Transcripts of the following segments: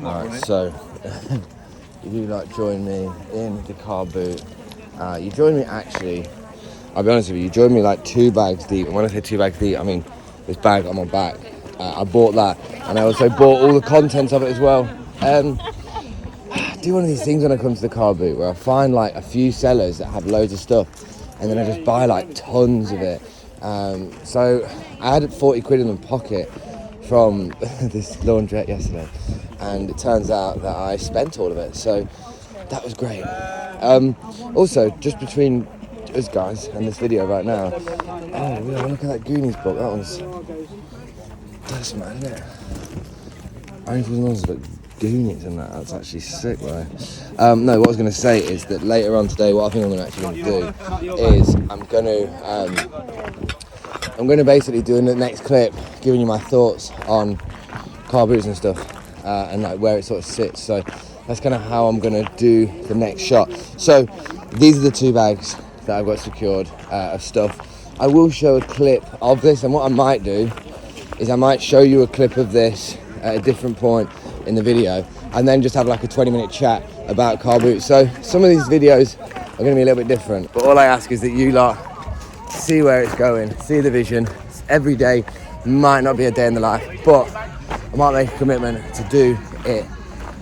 Alright, so you like join me in the car boot. You join me actually, I'll be honest with you joined me like 2 bags deep. And when I say 2 bags deep, I mean this bag on my back. I bought that, and I also bought all the contents of it as well. I do one of these things when I come to the car boot where I find like a few sellers that have loads of stuff, and then I just buy like tons of it. So I had 40 quid in my pocket from this laundrette yesterday, and it turns out that I spent all of it, so that was great. Also, just between us guys and this video right now, oh yeah, look at that Goonies book. That's mad, isn't it? I think it was about Goonies and that's actually sick, right? No, what I was going to say is that later on today, what I think I'm actually going to do is I'm going to basically do in the next clip giving you my thoughts on car boots and stuff, and like where it sort of sits. So that's kind of how I'm going to do the next shot. So these are the 2 bags that I've got secured of stuff. I will show a clip of this, and what I might do is I might show you a clip of this at a different point in the video, and then just have like a 20-minute chat about car boots. So some of these videos are going to be a little bit different, but all I ask is that you lot see where it's going, see the vision. Every day might not be a day in the life, but I might make a commitment to do it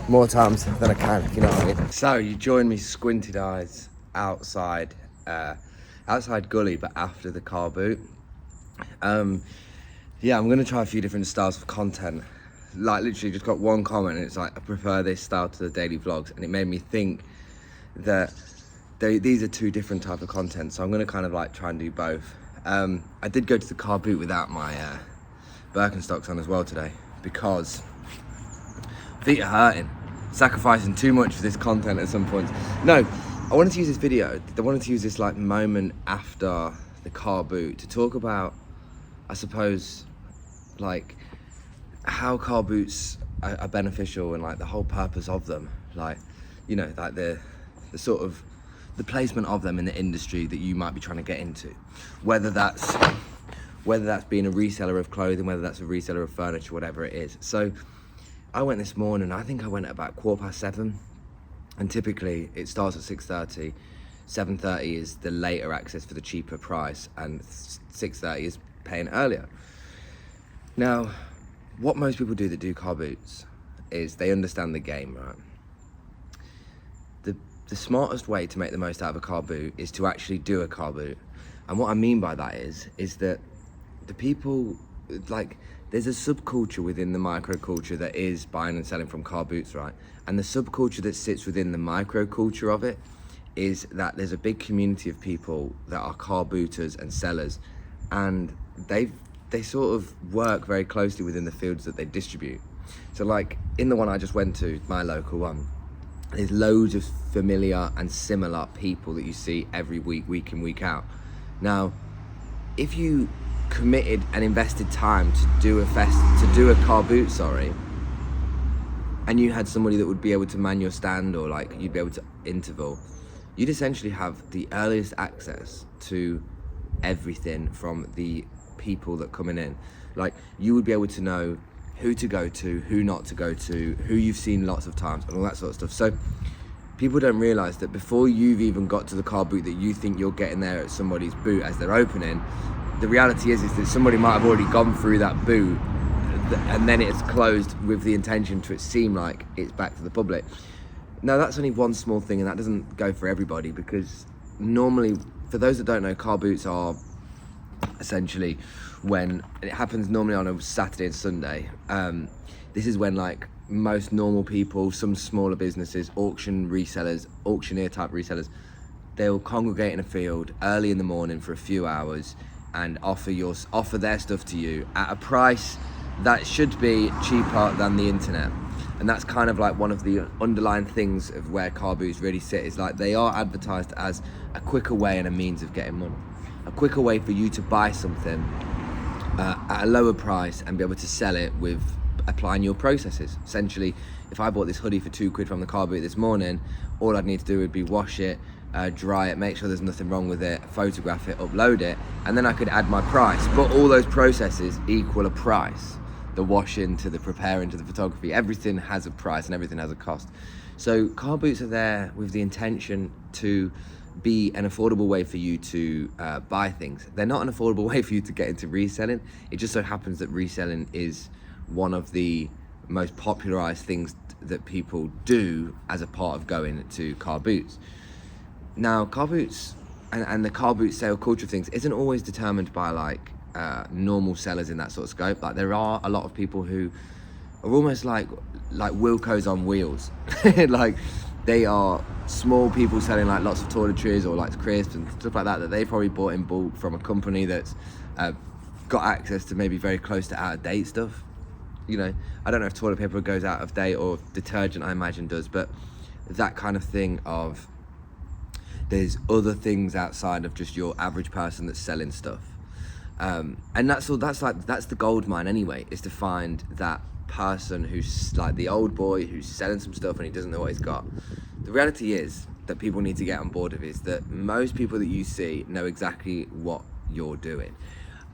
more times than I can, if you know what I mean. So you join me squinted eyes outside gully, but after the car boot. Yeah, I'm gonna try a few different styles of content. Like literally just got one comment and it's like, I prefer this style to the daily vlogs, and it made me think that these are 2 different types of content, so I'm gonna kind of like try and do both. I did go to the car boot without my Birkenstocks on as well today, because feet are hurting, sacrificing too much for this content at some point. No, I wanted to use this video, I wanted to use this like moment after the car boot to talk about, I suppose, like how car boots are beneficial and like the whole purpose of them, like, you know, like the sort of the placement of them in the industry that you might be trying to get into, whether that's being a reseller of clothing, whether that's a reseller of furniture, whatever it is. So I went this morning, I think I went at about 7:15, and typically it starts at 6:30. 7:30 is the later access for the cheaper price, and 6:30 is paying earlier. Now, what most people do that do car boots is they understand the game, right? The smartest way to make the most out of a car boot is to actually do a car boot. And what I mean by that is that the people, like, there's a subculture within the microculture that is buying and selling from car boots, right? And the subculture that sits within the microculture of it is that there's a big community of people that are car booters and sellers, and they sort of work very closely within the fields that they distribute. So like in the one I just went to, my local one, there's loads of familiar and similar people that you see every week in, week out. Now, if you committed and invested time to do a car boot, and you had somebody that would be able to man your stand, or like you'd be able to interval, you'd essentially have the earliest access to everything from the people that coming in. Like, you would be able to know who to go to, who not to go to, who you've seen lots of times, and all that sort of stuff. So people don't realise that before you've even got to the car boot that you think you're getting there at somebody's boot as they're opening, the reality is that somebody might have already gone through that boot, and then it's closed with the intention to it seem like it's back to the public. Now, that's only one small thing, and that doesn't go for everybody, because normally, for those that don't know, car boots are essentially when it happens normally on a Saturday and Sunday. This is when like most normal people, some smaller businesses, auctioneer type resellers, they'll congregate in a field early in the morning for a few hours and offer their stuff to you at a price that should be cheaper than the internet. And that's kind of like one of the underlying things of where car boots really sit, is like they are advertised as a quicker way and a means of getting money. A quicker way for you to buy something at a lower price and be able to sell it with applying your processes. Essentially, if I bought this hoodie for 2 quid from the car boot this morning, all I'd need to do would be wash it, dry it, make sure there's nothing wrong with it, photograph it, upload it, and then I could add my price. But all those processes equal a price. the washing to the preparing to the photography. Everything has a price and everything has a cost. So car boots are there with the intention to be an affordable way for you to buy things. They're not an affordable way for you to get into reselling. It just so happens that reselling is one of the most popularized things that people do as a part of going to car boots. Now, car boots and the car boot sale culture of things isn't always determined by like normal sellers in that sort of scope. Like there are a lot of people who are almost like Wilcos on wheels. Like they are small people selling like lots of toiletries or like crisps and stuff like that they probably bought in bulk from a company that's got access to maybe very close to out of date stuff. You know, I don't know if toilet paper goes out of date or detergent, I imagine does, but that kind of thing of there's other things outside of just your average person that's selling stuff. And that's the gold mine anyway, is to find that person who's like the old boy who's selling some stuff and he doesn't know what he's got. The reality is that people need to get on board with is that most people that you see know exactly what you're doing.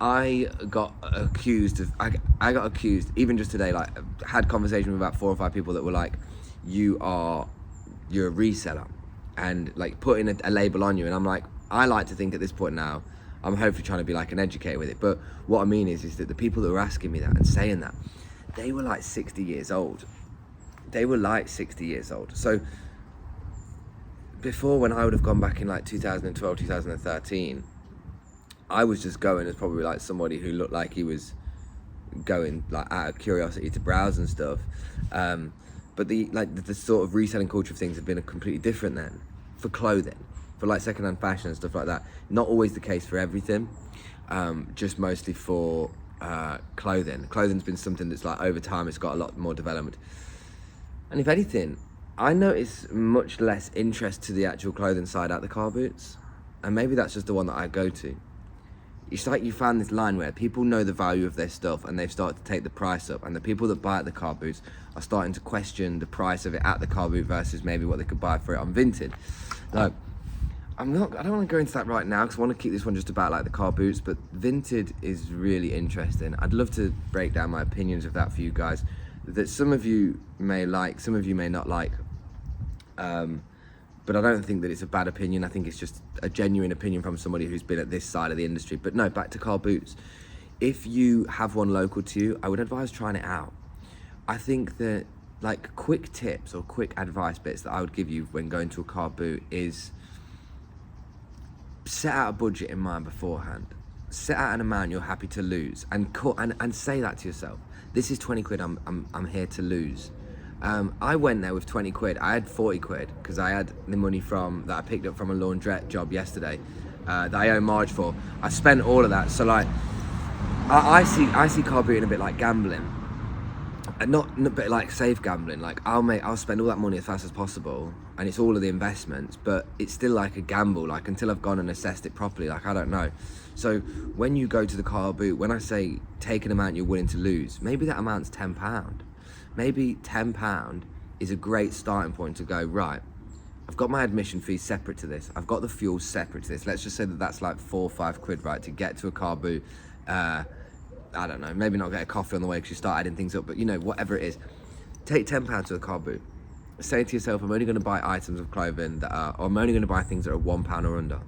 I got accused even just today, like had conversation with about 4 or 5 people that were like, you're a reseller, and like putting a label on you. And I'm like, I like to think at this point now, I'm hopefully trying to be like an educator with it. But what I mean is that the people that were asking me that and saying that, they were like 60 years old. So before, when I would have gone back in like 2012, 2013, I was just going as probably like somebody who looked like he was going like out of curiosity to browse and stuff. But the sort of reselling culture of things have been completely different then for clothing, for like secondhand fashion and stuff like that. Not always the case for everything, just mostly for clothing. Clothing's been something that's like over time it's got a lot more development. And if anything, I notice much less interest to the actual clothing side at the car boots, and maybe that's just the one that I go to. It's like you found this line where people know the value of their stuff and they've started to take the price up, and the people that buy at the car boots are starting to question the price of it at the car boot versus maybe what they could buy for it on Vinted. Like, I don't want to go into that right now because I want to keep this one just about like the car boots, but Vinted is really interesting. I'd love to break down my opinions of that for you guys, that some of you may like, some of you may not like. But I don't think that it's a bad opinion. I think it's just a genuine opinion from somebody who's been at this side of the industry. But no, back to car boots. If you have one local to you, I would advise trying it out. I think that like quick tips or quick advice bits that I would give you when going to a car boot is set out a budget in mind beforehand. Set out an amount you're happy to lose and say that to yourself. This is 20 quid I'm here to lose. I went there with 20 quid. I had 40 quid because I had the money that I picked up from a laundrette job yesterday that I owe Marge for. I spent all of that. So like, I see car booting a bit like gambling, and not a bit like safe gambling. Like I'll spend all that money as fast as possible, and it's all of the investments, but it's still like a gamble. Like until I've gone and assessed it properly, like I don't know. So when you go to the car boot, when I say take an amount you're willing to lose, maybe that amount's £10. Maybe £10 is a great starting point to go, right, I've got my admission fee separate to this. I've got the fuel separate to this. Let's just say that that's like 4 or 5 quid, right, to get to a car boot. I don't know, maybe not get a coffee on the way because you start adding things up, but you know, whatever it is. Take £10 to the car boot. Say to yourself, I'm only going to buy items of clothing or I'm only going to buy things that are £1 or under.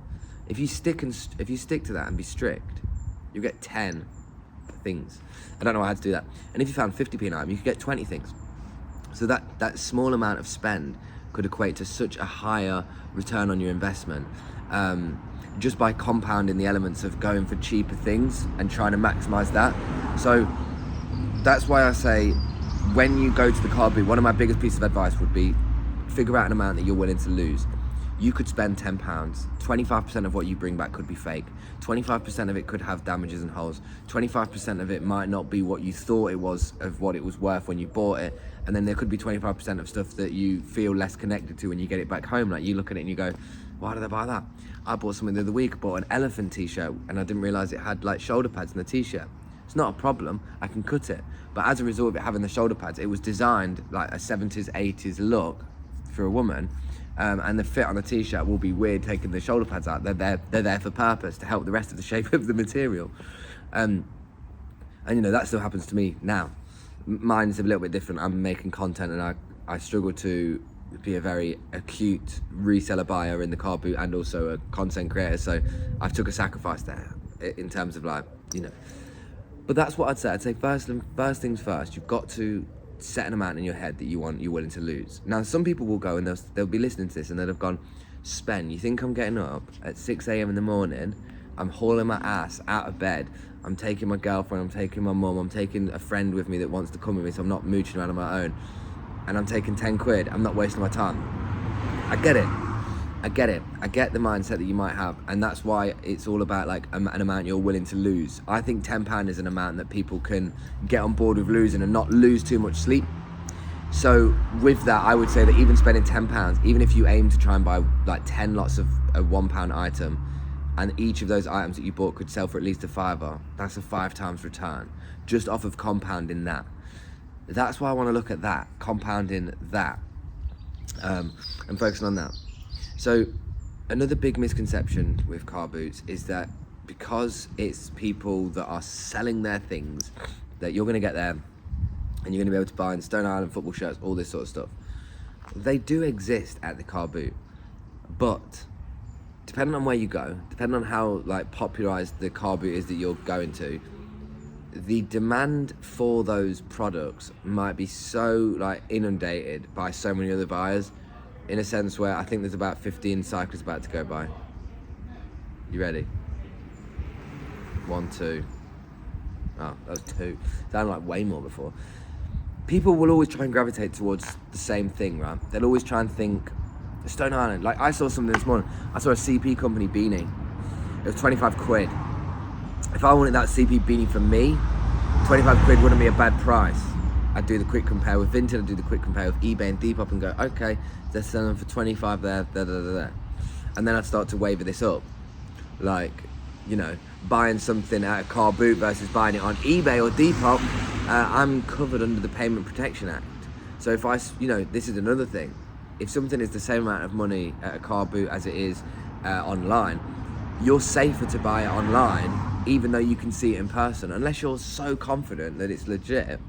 If you stick to that and be strict, you get 10 things. I don't know how to do that. And if you found 50p an item, you could get 20 things. So that small amount of spend could equate to such a higher return on your investment, just by compounding the elements of going for cheaper things and trying to maximize that. So that's why I say, when you go to the car boot, one of my biggest pieces of advice would be figure out an amount that you're willing to lose. You could spend £10, 25% of what you bring back could be fake, 25% of it could have damages and holes, 25% of it might not be what you thought it was of what it was worth when you bought it, and then there could be 25% of stuff that you feel less connected to when you get it back home. Like you look at it and you go, why did I buy that? I bought something the other week, I bought an elephant t-shirt and I didn't realise it had like shoulder pads in the t-shirt. It's not a problem, I can cut it. But as a result of it having the shoulder pads, it was designed like a 70s, 80s look for a woman. And the fit on the t-shirt will be weird taking the shoulder pads out. They're there for purpose to help the rest of the shape of the material. And you know, that still happens to me now. mine's a little bit different. I'm making content, and I struggle to be a very acute reseller buyer in the car boot and also a content creator, so I've took a sacrifice there in terms of, like, you know. But that's what I'd say. I'd say first things first, you've got to set an amount in your head that you're willing to lose. Now, some people will go and they'll be listening to this and they'll have gone, Spen, you think I'm getting up at 6 a.m. in the morning, I'm hauling my ass out of bed, I'm taking my girlfriend, I'm taking my mum, I'm taking a friend with me that wants to come with me so I'm not mooching around on my own, and I'm taking 10 quid, I'm not wasting my time. I get it. I get the mindset that you might have, and that's why it's all about, like, an amount you're willing to lose. I think £10 is an amount that people can get on board with losing and not lose too much sleep. So with that, I would say that even spending £10, even if you aim to try and buy like 10 lots of a £1 item, and each of those items that you bought could sell for at least a £5, that's a 5 times return just off of compounding that. That's why I want to look at that, compounding that, and focusing on that. So another big misconception with car boots is that because it's people that are selling their things, that you're going to get there and you're going to be able to buy in Stone Island football shirts, all this sort of stuff. They do exist at the car boot, but depending on where you go, depending on how, like, popularized the car boot is that you're going to, the demand for those products might be so, like, inundated by so many other buyers, in a sense where I think there's about 15 cyclists about to go by. You ready? 1, 2. Oh, that was 2. Sounded like way more before. People will always try and gravitate towards the same thing, right? They'll always try and think, Stone Island. Like, I saw something this morning. I saw a CP company beanie. It was 25 quid. If I wanted that CP beanie for me, 25 quid wouldn't be a bad price. I'd do the quick compare with Vinted, I'd do the quick compare with eBay and Depop and go, okay, they're selling them for 25 there. And then I'd start to waver this up. Like, you know, buying something at a car boot versus buying it on eBay or Depop, I'm covered under the Payment Protection Act. So if this is another thing. If something is the same amount of money at a car boot as it is online, you're safer to buy it online, even though you can see it in person. Unless you're so confident that it's legit,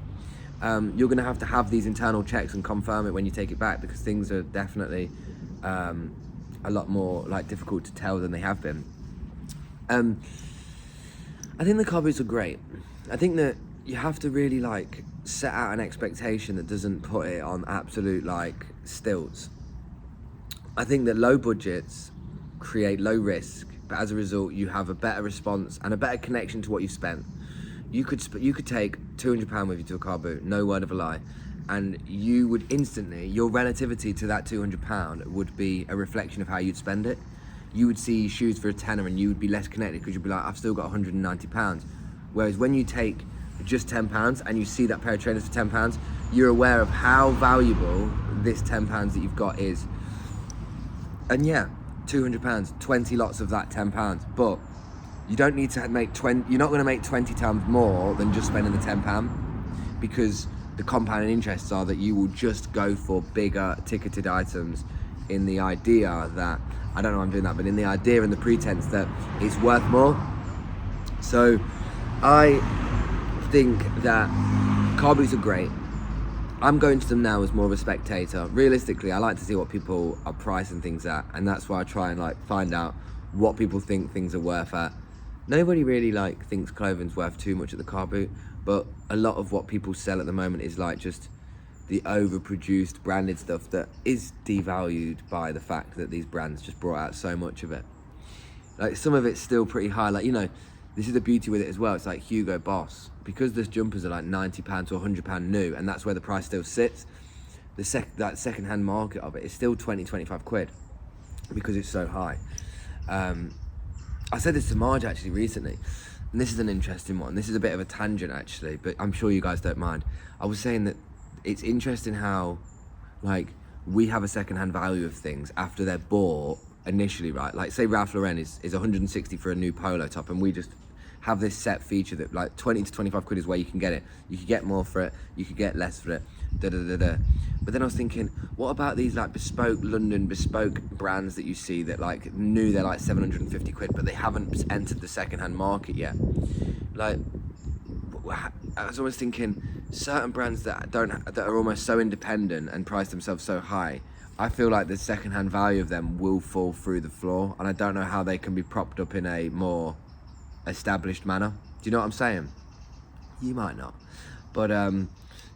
you're going to have these internal checks and confirm it when you take it back, because things are definitely a lot more, like, difficult to tell than they have been. I think the car boots are great. I think that you have to really, like, set out an expectation that doesn't put it on absolute, like, stilts. I think that low budgets create low risk, but as a result you have a better response and a better connection to what you've spent. You could take £200 with you to a car boot, no word of a lie, and you would instantly, your relativity to that £200 would be a reflection of how you'd spend it. You would see shoes for a tenner and you would be less connected because you'd be like, I've still got £190. Whereas when you take just £10 and you see that pair of trainers for £10, you're aware of how valuable this £10 that you've got is. And yeah, £200, 20 lots of that £10, but you don't need to make 20, you're not going to make 20 times more than just spending the £10, because the compounding interests are that you will just go for bigger ticketed items in the idea that, I don't know why I'm doing that, but in the idea and the pretense that it's worth more. So I think that car boots are great. I'm going to them now as more of a spectator. Realistically, I like to see what people are pricing things at, and that's why I try and, like, find out what people think things are worth at. Nobody really, like, thinks clothing's worth too much at the car boot, but a lot of what people sell at the moment is, like, just the overproduced branded stuff that is devalued by the fact that these brands just brought out so much of it. Like, some of it's still pretty high. Like, you know, this is the beauty with it as well. It's like Hugo Boss. Because those jumpers are like £90 to £100 new, and that's where the price still sits, that second-hand market of it is still 20-25 quid because it's so high. I said this to Marge actually recently, and this is an interesting one. This is a bit of a tangent actually, but I'm sure you guys don't mind. I was saying that it's interesting how, like, we have a second-hand value of things after they're bought initially, right? Like, say Ralph Lauren is 160 for a new polo top, and we just have this set feature that, like, 20 to 25 quid is where you can get it. You could get more for it, you could get less for it, But then I was thinking, what about these, like, London bespoke brands that you see that, like, they're like 750 quid, but they haven't entered the second-hand market yet? Like, I was always thinking, certain brands that are almost so independent and price themselves so high, I feel like the secondhand value of them will fall through the floor, and I don't know how they can be propped up in a more established manner. Do you know what I'm saying? You might not, but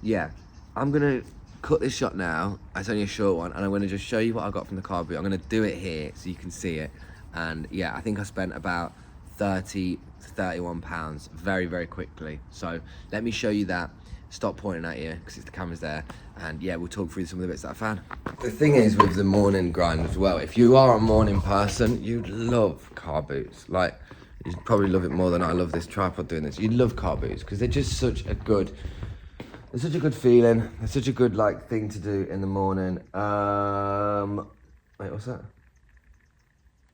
yeah, I'm gonna cut this shot now. It's only a short one, and I'm gonna just show you what I got from the car boot. I'm gonna do it here so you can see it, and yeah, I think I spent about 30 to 31 pounds very, very quickly. So let me show you that. Stop pointing at you because the camera's there, and yeah, we'll talk through some of the bits that I found. The thing is with the morning grind as well, if you are a morning person, you'd love car boots. Like, you'd probably love it more than I love this tripod doing this. You'd love car boots because they're just such a good, it's such a good feeling. It's such a good like thing to do in the morning. Wait, what's that?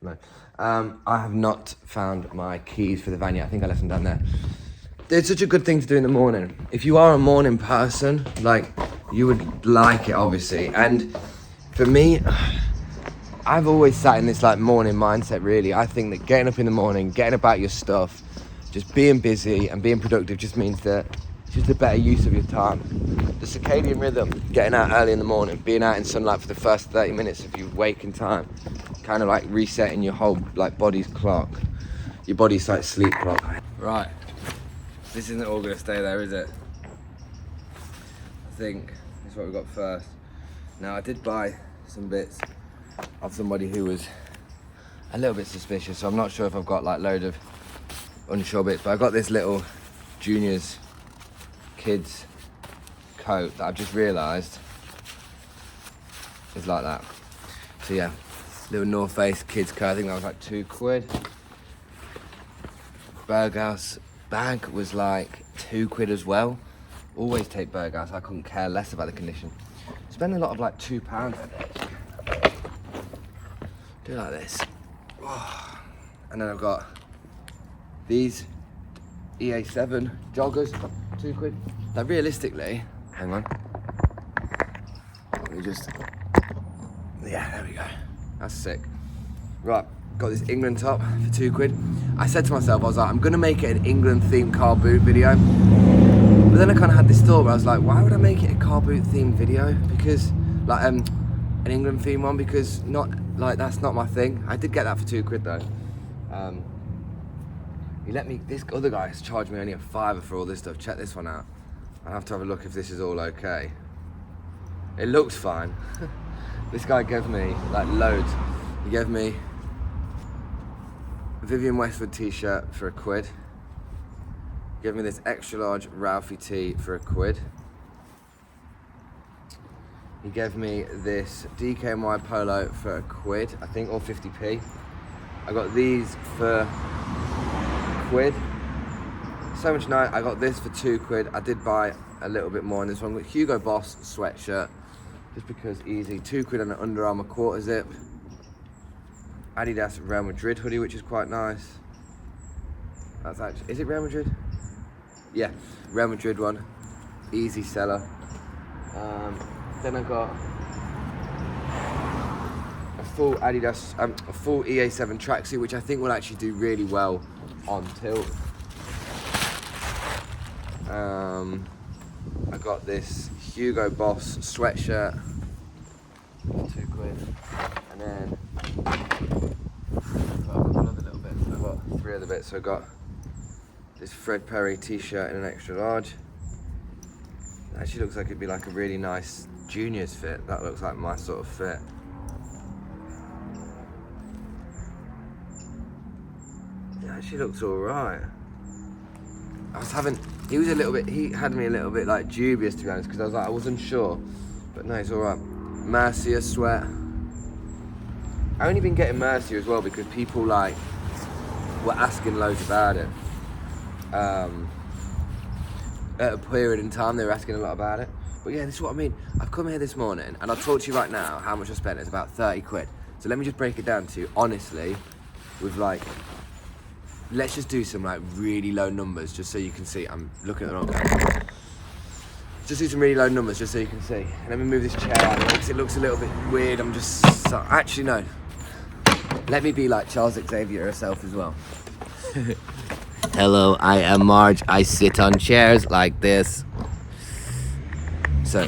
No. I have not found my keys for the van yet. I think I left them down there. It's such a good thing to do in the morning. If you are a morning person, like, you would like it, obviously. And for me, I've always sat in this like morning mindset, really. I think that getting up in the morning, getting about your stuff, just being busy and being productive just means that it's just a better use of your time. The circadian rhythm, getting out early in the morning, being out in sunlight for the first 30 minutes of your waking time, kind of like resetting your whole like body's clock, your body's like sleep clock. Right, this isn't all gonna stay there, is it? I think this is what we got first. Now, I did buy some bits of somebody who was a little bit suspicious, so I'm not sure if I've got like load of unsure bits, but I got this little juniors kids coat that I've just realised is like that. So yeah, little North Face kids coat, I think that was like £2. Berghaus bag was like £2 as well. Always take Berghaus, I couldn't care less about the condition. Spend a lot of like £2 on it. Do like this. Oh. And then I've got these EA7 joggers, £2. Now realistically, hang on. Let me just, yeah, there we go. That's sick. Right, got this England top for £2. I said to myself, I was like, I'm gonna make it an England themed car boot video. But then I kind of had this thought where I was like, why would I make it a car boot themed video? Because, like, an England themed one, because not, like, that's not my thing. I did get that for £2 though. He let me, this other guy has charged me only a £5 for all this stuff. Check this one out. I'll have to have a look if this is all okay. It looks fine. This guy gave me like loads. He gave me a Vivienne Westwood t-shirt for £1. He gave me this extra large Ralphie tee for £1. He gave me this DKNY polo for £1, I think, or 50p. I got these for £1. So much nice. I got this for £2. I did buy a little bit more on this one. With Hugo Boss sweatshirt, just because easy. £2 on an Under Armour quarter zip. Adidas Real Madrid hoodie, which is quite nice. That's actually, is it Real Madrid? Yeah, Real Madrid one. Easy seller. Then I got a full Adidas, a full EA7 tracksuit, which I think will actually do really well on tilt. I got this Hugo Boss sweatshirt, £2, and then I've got a couple other little bits. I've got 3 other bits. So I got this Fred Perry t-shirt in an extra large. It actually looks like it'd be like a really nice juniors fit. That looks like my sort of fit. It actually looks alright. I was having, he had me a little bit like dubious, to be honest, because I was like, I wasn't sure, but no, it's alright. Mercier sweat. I only been getting Mercier as well because people like were asking loads about it. At a period in time, they were asking a lot about it. But yeah, this is what I mean. I've come here this morning and I'll talk to you right now how much I spent. It's about £30. So let me just break it down to you, honestly, with like, let's just do some like really low numbers just so you can see. I'm looking at the wrong camera. Just do some really low numbers just so you can see. And let me move this chair out because it looks a little bit weird. I'm just, actually no. Let me be like Charles Xavier herself as well. Hello, I am Marge. I sit on chairs like this. So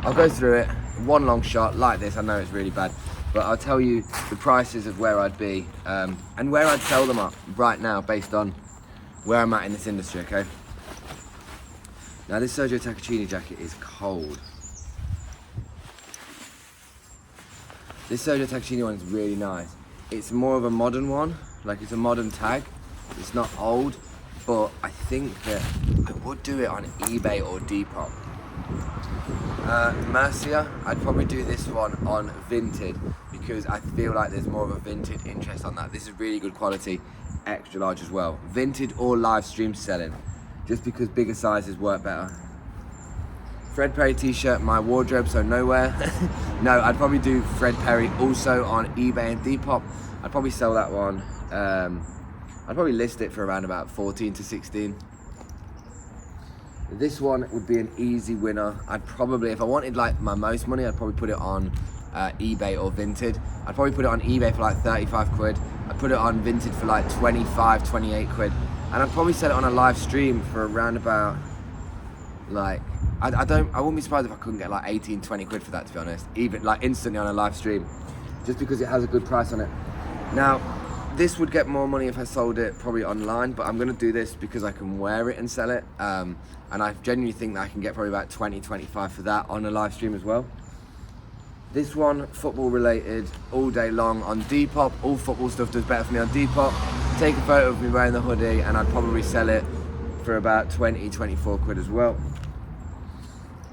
I'll go through it one long shot like this. I know it's really bad, but I'll tell you the prices of where I'd be and where I'd sell them at right now based on where I'm at in this industry, okay? Now this Sergio Tacchini jacket is cold. This Sergio Tacchini one is really nice. It's more of a modern one, like it's a modern tag. It's not old, but I think that I would do it on eBay or Depop. Mercia, I'd probably do this one on Vinted because I feel like there's more of a Vinted interest on that. This is really good quality, extra large as well. Vinted or live stream selling, just because bigger sizes work better. Fred Perry t-shirt, my wardrobe, so nowhere. No, I'd probably do Fred Perry also on eBay and Depop. I'd probably sell that one. I'd probably list it for around about 14 to 16. This one would be an easy winner. I'd probably, if I wanted like my most money, I'd probably put it on eBay or Vinted. I'd probably put it on eBay for like 35 quid. I'd put it on Vinted for like 25, 28 quid. And I'd probably sell it on a live stream for around about like, I wouldn't be surprised if I couldn't get like 18, 20 quid for that, to be honest. Even like instantly on a live stream, just because it has a good price on it. Now, this would get more money if I sold it probably online, but I'm gonna do this because I can wear it and sell it. And I genuinely think that I can get probably about 20, 25 for that on a live stream as well. This one, football related, all day long on Depop. All football stuff does better for me on Depop. Take a photo of me wearing the hoodie and I'd probably sell it for about 20, 24 quid as well.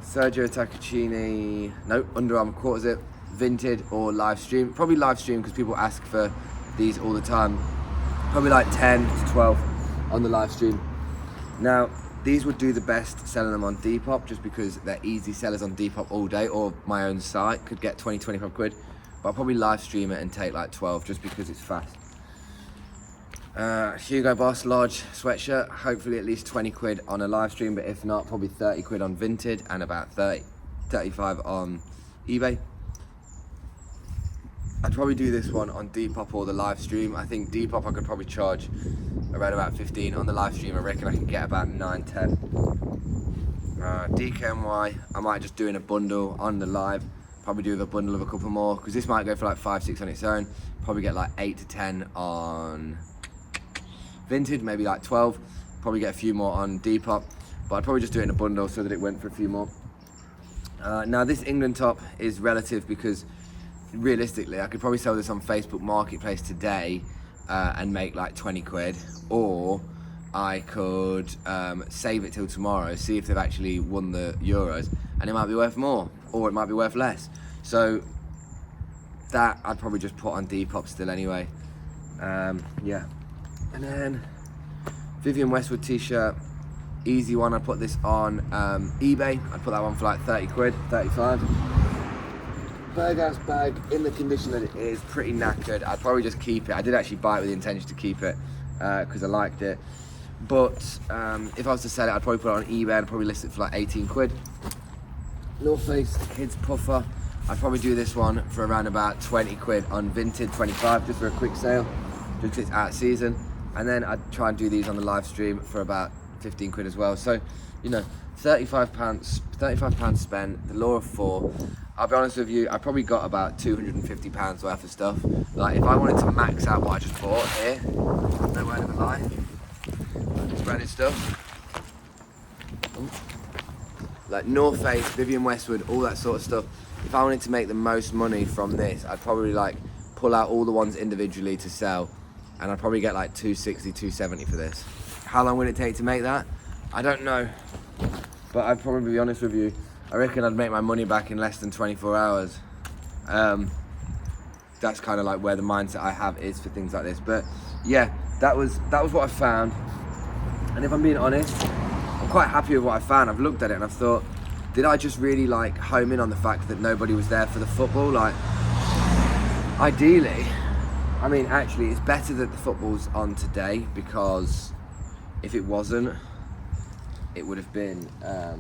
Sergio Tacchini, no, Under Armour quarter zip, Vinted or live stream. Probably live stream because people ask for these all the time. Probably like 10 to 12 on the live stream. Now, these would do the best selling them on Depop just because they're easy sellers on Depop all day, or my own site could get 20, 25 quid. But I'll probably live stream it and take like 12 just because it's fast. Hugo Boss large sweatshirt, hopefully at least 20 quid on a live stream, but if not, probably 30 quid on Vinted and about 30, 35 on eBay. I'd probably do this one on Depop or the live stream. I think Depop I could probably charge around about 15. On the live stream I reckon I can get about 9, 10. DKNY, I might just do in a bundle on the live. Probably do with a bundle of a couple more, because this might go for like 5, 6 on its own. Probably get like 8 to 10 on Vinted, maybe like 12. Probably get a few more on Depop, but I'd probably just do it in a bundle so that it went for a few more. Now this England top is relative because realistically I could probably sell this on Facebook Marketplace today and make like 20 quid, or I could save it till tomorrow, see if they've actually won the Euros, and it might be worth more, or it might be worth less. So that I'd probably just put on Depop still anyway. Yeah. And then Vivienne Westwood t-shirt, easy one. I'd put this on eBay. I'd put that one for like 30 quid, 35. Berghaus bag in the condition that it is, pretty knackered. I'd probably just keep it. I did actually buy it with the intention to keep it because I liked it. But if I was to sell it, I'd probably put it on eBay. I'd probably list it for like 18 quid. North Face kids puffer. I'd probably do this one for around about 20 quid on Vinted, 25, just for a quick sale, just because it's out of season. And then I'd try and do these on the live stream for about 15 quid as well. So, you know, £35 spent, the law of 4. I'll be honest with you, I probably got about £250 worth of stuff. Like, if I wanted to max out what I just bought here, no word of a lie, this branded stuff, like North Face, Vivienne Westwood, all that sort of stuff. If I wanted to make the most money from this, I'd probably like pull out all the ones individually to sell, and I'd probably get like 260, 270 for this. How long would it take to make that? I don't know, but I'd probably be honest with you, I reckon I'd make my money back in less than 24 hours. That's kind of like where the mindset I have is for things like this. But yeah, that was what I found. And if I'm being honest, I'm quite happy with what I found. I've looked at it and I've thought, did I just really like home in on the fact that nobody was there for the football? Like, ideally, I mean, actually, it's better that the football's on today, because if it wasn't, it would have been a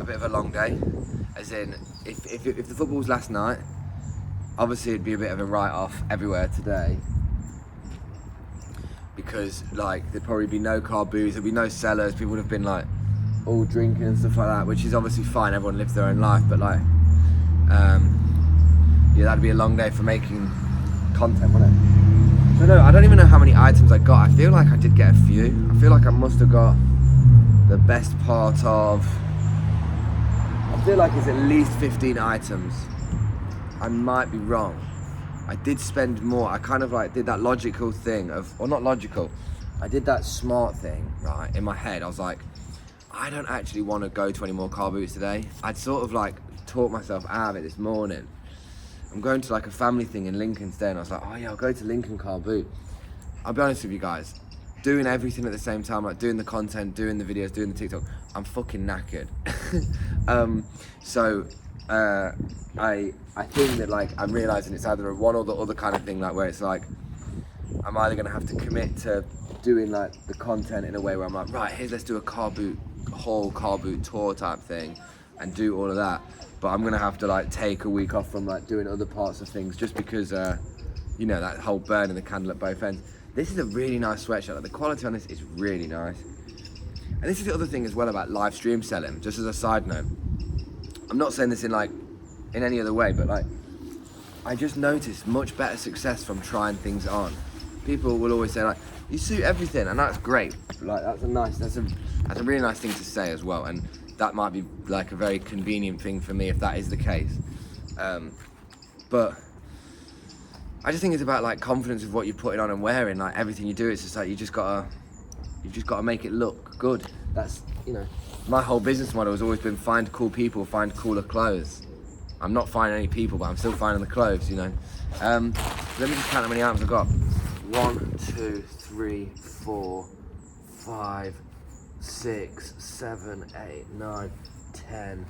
bit of a long day. As in, if the football was last night, obviously it'd be a bit of a write-off everywhere today, because like there'd probably be no car booths, there'd be no sellers, people would have been like all drinking and stuff like that, which is obviously fine, everyone lives their own life, but like, yeah, that'd be a long day for making content, wouldn't it? So no, I don't even know how many items I got. I feel like I did get a few. I feel like I must have got the best part of, I feel like it's at least 15 items. I might be wrong. I did spend more. I kind of like did that logical thing of, or not logical, I did that smart thing, right? In my head, I was like, I don't actually want to go to any more car boots today. I'd sort of like talked myself out of it this morning. I'm going to like a family thing in Lincoln today, and I was like, oh yeah, I'll go to Lincoln car boot. I'll be honest with you guys, doing everything at the same time, like doing the content, doing the videos, doing the TikTok, I'm fucking knackered. I think that like I'm realizing it's either a one or the other kind of thing, like where it's like I'm either gonna have to commit to doing like the content in a way where I'm like, right, let's do a car boot haul, car boot tour type thing and do all of that, but I'm gonna have to like take a week off from like doing other parts of things just because you know, that whole burning the candle at both ends. This is a really nice sweatshirt. Like, the quality on this is really nice. And this is the other thing as well about live stream selling, just as a side note. I'm not saying this in any other way, but like, I just noticed much better success from trying things on. People will always say like, you suit everything, and that's great. Like, that's a really nice thing to say as well, and that might be like a very convenient thing for me if that is the case. But I just think it's about like confidence with what you're putting on and wearing. Like, everything you do, it's just like you've just gotta make it look good. That's, you know, my whole business model has always been find cool people, find cooler clothes. I'm not finding any people, but I'm still finding the clothes, you know. Let me just count how many items I've got. 1, 2, 3, 4, 5, 6, 7, 8, 9, 10,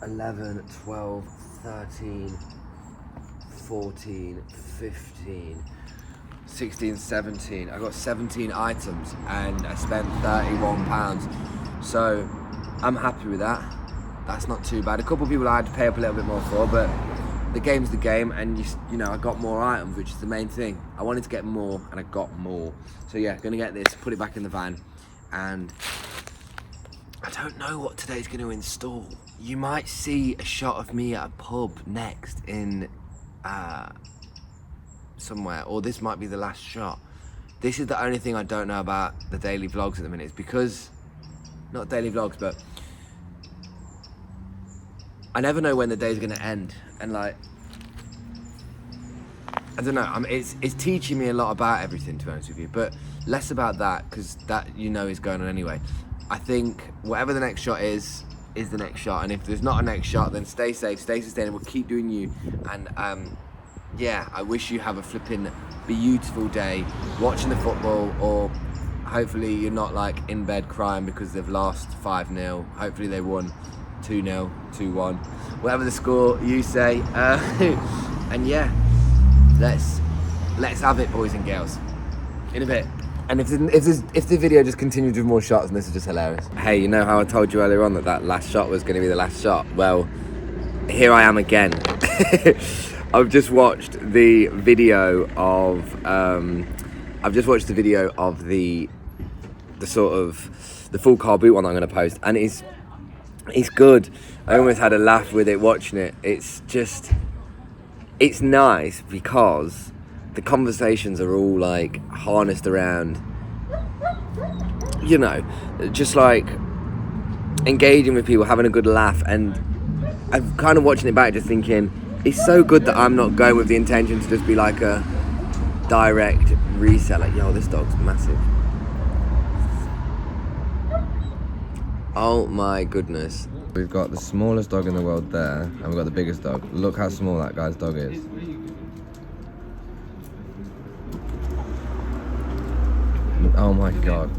11, 12, 13, 14, 15, 16, 17. I got 17 items and I spent £31. So I'm happy with that. That's not too bad. A couple of people I had to pay up a little bit more for, but the game's the game, and you know, I got more items, which is the main thing. I wanted to get more and I got more. So yeah, gonna get this, put it back in the van, and I don't know what today's gonna install. You might see a shot of me at a pub next in somewhere, or this might be the last shot. This is the only thing I don't know about the daily vlogs at the minute. It's because, not daily vlogs, but I never know when the day's gonna end, and like, I don't know, it's teaching me a lot about everything, to be honest with you, but less about that, because that, you know, is going on anyway. I think whatever the next shot is the next shot, and if there's not a next shot, then stay safe, stay sustainable, keep doing you, and yeah, I wish you have a flipping beautiful day watching the football, or hopefully you're not like in bed crying because they've lost 5-0, hopefully they won 2-0, 2-1, whatever the score you say, and yeah, let's have it, boys and girls, in a bit. And if the video just continues with more shots, and this is just hilarious. Hey, you know how I told you earlier on that last shot was going to be the last shot? Well, here I am again. I've just watched the video of the sort of the full car boot one that I'm going to post, and it's good. I almost had a laugh with it watching it. It's nice because the conversations are all like harnessed around, you know, just like engaging with people, having a good laugh, and I'm kind of watching it back just thinking, it's so good that I'm not going with the intention to just be like a direct reseller. Yo, this dog's massive. Oh my goodness. We've got the smallest dog in the world there, and we've got the biggest dog. Look how small that guy's dog is. Oh my god.